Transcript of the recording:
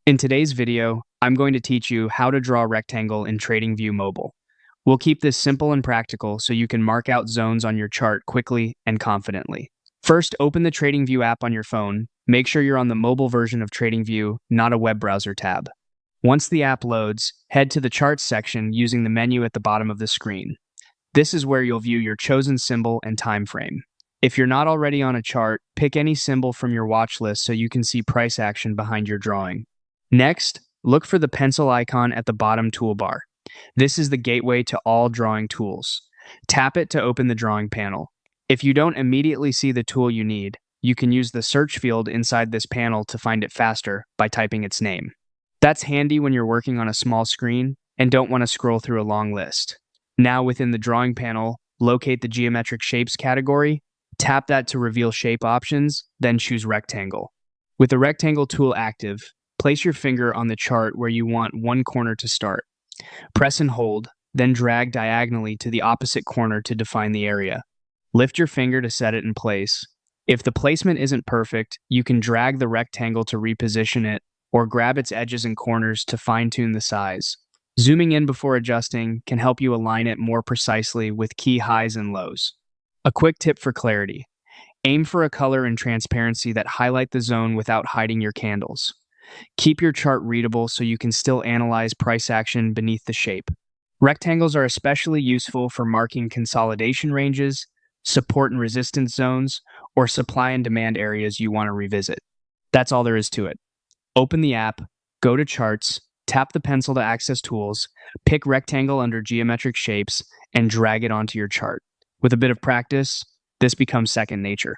In today's video, I'm going to teach you how to draw a rectangle in TradingView Mobile. We'll keep this simple and practical so you can mark out zones on your chart quickly and confidently. First, open the TradingView app on your phone. Make sure you're on the mobile version of TradingView, not a web browser tab. Once the app loads, head to the Charts section using the menu at the bottom of the screen. This is where you'll view your chosen symbol and time frame. If you're not already on a chart, pick any symbol from your watch list so you can see price action behind your drawing. Next, look for the pencil icon at the bottom toolbar. This is the gateway to all drawing tools. Tap it to open the drawing panel. If you don't immediately see the tool you need, you can use the search field inside this panel to find it faster by typing its name. That's handy when you're working on a small screen and don't want to scroll through a long list. Now within the drawing panel, locate the geometric shapes category, tap that to reveal shape options, then choose rectangle. With the rectangle tool active, place your finger on the chart where you want one corner to start. Press and hold, then drag diagonally to the opposite corner to define the area. Lift your finger to set it in place. If the placement isn't perfect, you can drag the rectangle to reposition it or grab its edges and corners to fine-tune the size. Zooming in before adjusting can help you align it more precisely with key highs and lows. A quick tip for clarity: aim for a color and transparency that highlight the zone without hiding your candles. Keep your chart readable so you can still analyze price action beneath the shape. Rectangles are especially useful for marking consolidation ranges, support and resistance zones, or supply and demand areas you want to revisit. That's all there is to it. Open the app, go to Charts, tap the pencil to access tools, pick Rectangle under Geometric Shapes, and drag it onto your chart. With a bit of practice, this becomes second nature.